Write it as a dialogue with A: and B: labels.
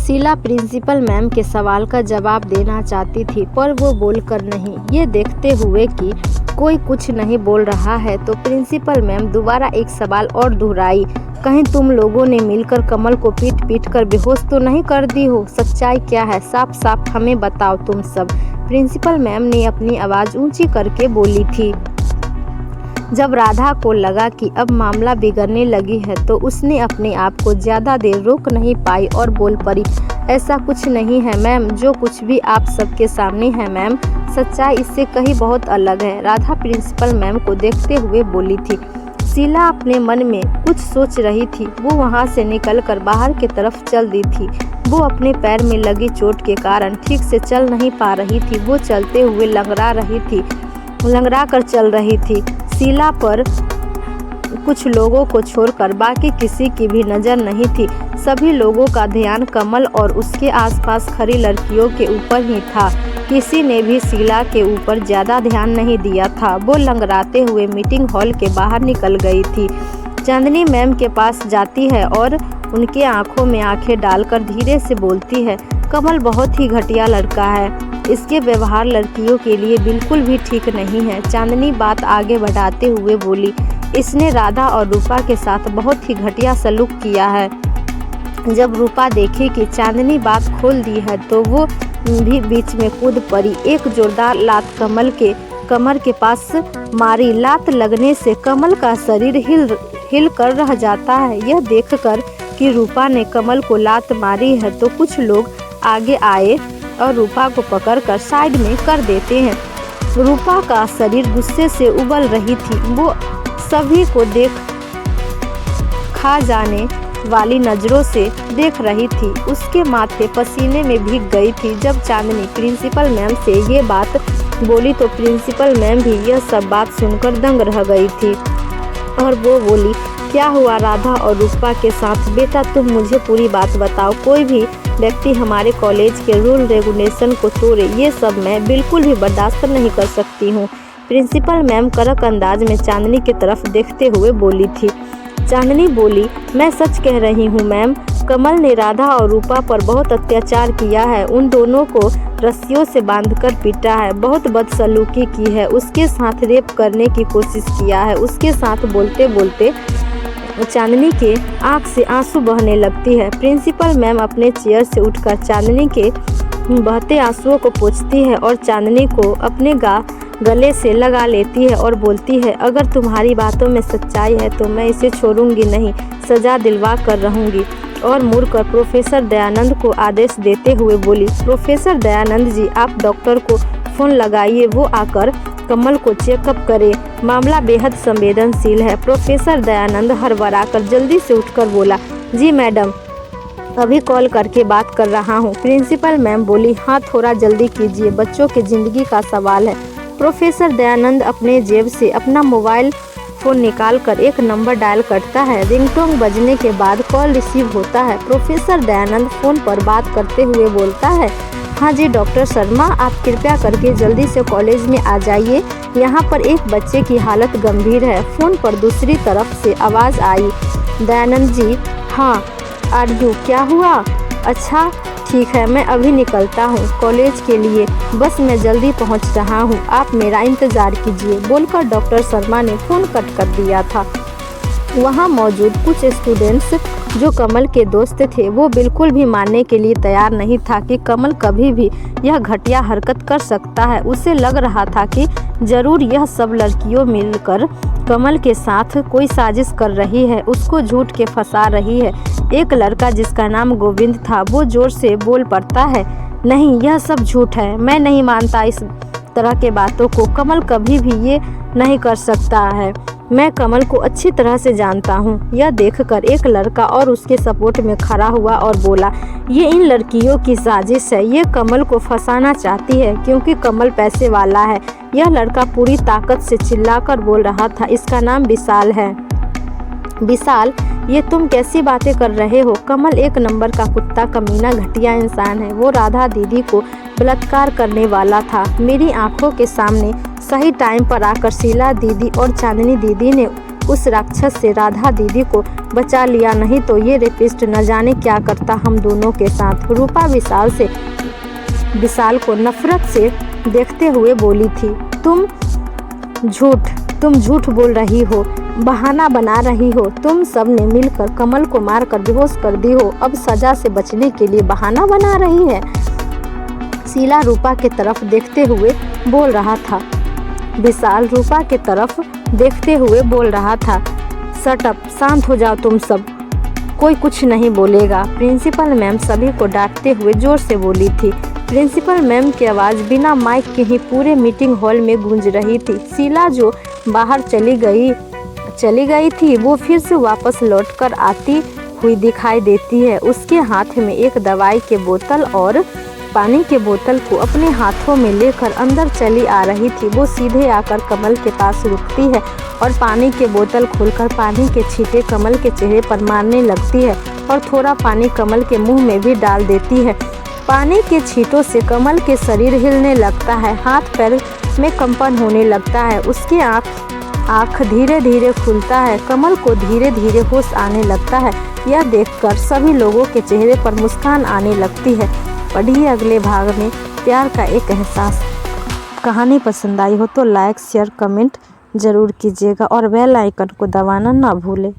A: Sheila principal ma'am के सवाल का जवाब देना चाहती थी, पर वो बोलकर नहीं। ये देखते हुए कि कोई कुछ नहीं बोल रहा है तो प्रिंसिपल मैम दोबारा एक सवाल और दोहराई, कहीं तुम लोगों ने मिलकर कमल को पीट पीट कर बेहोश तो नहीं कर दी हो? सच्चाई क्या है? साफ साफ हमें बताओ तुम सब। प्रिंसिपल मैम ने अपनी आवाज़ ऊंची करके बोली थी। जब राधा को लगा कि अब मामला बिगड़ने लगी है तो उसने अपने आप को ज़्यादा देर रोक नहीं पाई और बोल पड़ी, ऐसा कुछ नहीं है मैम, जो कुछ भी आप सबके सामने है मैम, सच्चाई इससे कहीं बहुत अलग है। राधा प्रिंसिपल मैम को देखते हुए बोली थी। शीला अपने मन में कुछ सोच रही थी। वो वहाँ से निकलकर बाहर की तरफ चल दी थी। वो अपने पैर में लगी चोट के कारण ठीक से चल नहीं पा रही थी। वो चलते हुए लंगड़ा कर चल रही थी। शीला पर कुछ लोगों को छोड़कर बाकी किसी की भी नज़र नहीं थी। सभी लोगों का ध्यान कमल और उसके आसपास खड़ी लड़कियों के ऊपर ही था। किसी ने भी शीला के ऊपर ज़्यादा ध्यान नहीं दिया था। वो लंगड़ाते हुए मीटिंग हॉल के बाहर निकल गई थी। चांदनी मैम के पास जाती है और उनके आंखों में आंखें डालकर धीरे से बोलती है, कमल बहुत ही घटिया लड़का है। इसके व्यवहार लड़कियों के लिए बिल्कुल भी ठीक नहीं है। चांदनी बात आगे बढ़ाते हुए बोली, इसने राधा और रूपा के साथ बहुत ही घटिया सलूक किया है। जब रूपा देखी कि चांदनी बात खोल दी है तो वो भी बीच में कूद पड़ी। एक जोरदार लात कमर के पास मारी। लात लगने से कमल का शरीर हिल कर रह जाता है। यह देखकर कि रूपा ने कमल को लात मारी है तो कुछ लोग आगे आए और रूपा को पकड़कर साइड में कर देते हैं। रूपा का शरीर गुस्से से उबल रही थी। वो सभी को खा जाने वाली नज़रों से देख रही थी। उसके माथे पसीने में भीग गई थी। जब चांदनी प्रिंसिपल मैम से ये बात बोली तो प्रिंसिपल मैम भी यह सब बात सुनकर दंग रह गई थी और वो बोली, क्या हुआ राधा और रूपा के साथ? बेटा तुम मुझे पूरी बात बताओ। कोई भी व्यक्ति हमारे कॉलेज के रूल रेगुलेशन को तोड़े, ये सब मैं बिल्कुल भी बर्दाश्त नहीं कर सकती हूँ। प्रिंसिपल मैम कड़क अंदाज में चांदनी की तरफ देखते हुए बोली थी। चांदनी बोली, मैं सच कह रही हूँ मैम, कमल ने राधा और रूपा पर बहुत अत्याचार किया है। उन दोनों को रस्सियों से बांधकर पीटा है, बहुत बदसलूकी की है, उसके साथ रेप करने की कोशिश किया है। उसके साथ बोलते बोलते चांदनी के आंख से आंसू बहने लगती है। प्रिंसिपल मैम अपने चेयर से उठकर चांदनी के बहते आंसुओं को पोंछती है और चांदनी को अपने गले से लगा लेती है और बोलती है, अगर तुम्हारी बातों में सच्चाई है तो मैं इसे छोड़ूंगी नहीं, सजा दिलवा कर रहूंगी। और मुड़कर प्रोफेसर दयानंद को आदेश देते हुए बोली, प्रोफेसर दयानंद जी, आप डॉक्टर को फ़ोन लगाइए, वो आकर कमल को चेकअप करे। मामला बेहद संवेदनशील है। प्रोफेसर दयानंद हड़बड़ाकर जल्दी से उठकर बोला, जी मैडम, अभी कॉल करके बात कर रहा हूँ। प्रिंसिपल मैम बोली, हाँ थोड़ा जल्दी कीजिए, बच्चों की ज़िंदगी का सवाल है। प्रोफेसर दयानंद अपने जेब से अपना मोबाइल फ़ोन निकालकर एक नंबर डायल करता है। रिंगटोन बजने के बाद कॉल रिसीव होता है। प्रोफेसर दयानंद फ़ोन पर बात करते हुए बोलता है, हाँ जी डॉक्टर शर्मा, आप कृपया करके जल्दी से कॉलेज में आ जाइए, यहाँ पर एक बच्चे की हालत गंभीर है। फ़ोन पर दूसरी तरफ से आवाज़ आई, दयानंद जी, हाँ आरजू, क्या हुआ? अच्छा ठीक है, मैं अभी निकलता हूँ कॉलेज के लिए, बस मैं जल्दी पहुँच रहा हूँ, आप मेरा इंतज़ार कीजिए, बोलकर डॉक्टर शर्मा ने फ़ोन कट कर दिया था। वहाँ मौजूद कुछ स्टूडेंट्स जो कमल के दोस्त थे वो बिल्कुल भी मानने के लिए तैयार नहीं था कि कमल कभी भी यह घटिया हरकत कर सकता है। उसे लग रहा था कि ज़रूर यह सब लड़कियों मिलकर कमल के साथ कोई साजिश कर रही है, उसको झूठ के फंसा रही है। एक लड़का जिसका नाम गोविंद था वो ज़ोर से बोल पड़ता है, नहीं यह सब झूठ है, मैं नहीं मानता इस तरह के बातों को, कमल कभी भी ये नहीं कर सकता है, मैं कमल को अच्छी तरह से जानता हूँ। यह देखकर एक लड़का और उसके सपोर्ट में खड़ा हुआ और बोला, ये इन लड़कियों की साजिश है, ये कमल को फंसाना चाहती है क्योंकि कमल पैसे वाला है। यह लड़का पूरी ताकत से चिल्लाकर बोल रहा था, इसका नाम विशाल है। विशाल, ये तुम कैसी बातें कर रहे हो? कमल एक नंबर का कुत्ता, कमीना, घटिया इंसान है। वो राधा दीदी को बलात्कार करने वाला था। मेरी आंखों के सामने सही टाइम पर आकर शीला दीदी और चांदनी दीदी ने उस राक्षस से राधा दीदी को बचा लिया, नहीं तो ये रेपिस्ट न जाने क्या करता हम दोनों के साथ। रूपा विशाल को नफरत से देखते हुए बोली थी, तुम झूठ बोल रही हो, बहाना बना रही हो। तुम सब ने मिलकर कमल को मारकर बेहोश कर दी हो, अब सजा से बचने के लिए बहाना बना रही है। शीला रूपा के तरफ देखते हुए बोल रहा था। विशाल रूपा के तरफ देखते हुए बोल रहा था, शट अप, शांत हो जाओ तुम सब, कोई कुछ नहीं बोलेगा। प्रिंसिपल मैम सभी को डांटते हुए जोर से बोली थी। प्रिंसिपल मैम की आवाज़ बिना माइक के ही पूरे मीटिंग हॉल में गूंज रही थी। शीला जो बाहर चली गई थी वो फिर से वापस लौटकर आती हुई दिखाई देती है। उसके हाथ में एक दवाई के बोतल और पानी के बोतल को अपने हाथों में लेकर अंदर चली आ रही थी। वो सीधे आकर कमल के पास रुकती है और पानी के बोतल खोलकर पानी के छींटे कमल के चेहरे पर मारने लगती है और थोड़ा पानी कमल के मुंह में भी डाल देती है। पानी के छींटों से कमल के शरीर हिलने लगता है, हाथ पैर में कंपन होने लगता है। उसकी आँख धीरे धीरे खुलता है। कमल को धीरे धीरे होश आने लगता है। यह देखकर सभी लोगों के चेहरे पर मुस्कान आने लगती है। पढ़िए अगले भाग में प्यार का एक एहसास। कहानी पसंद आई हो तो लाइक शेयर कमेंट ज़रूर कीजिएगा और बेल आइकन को दबाना ना भूलें।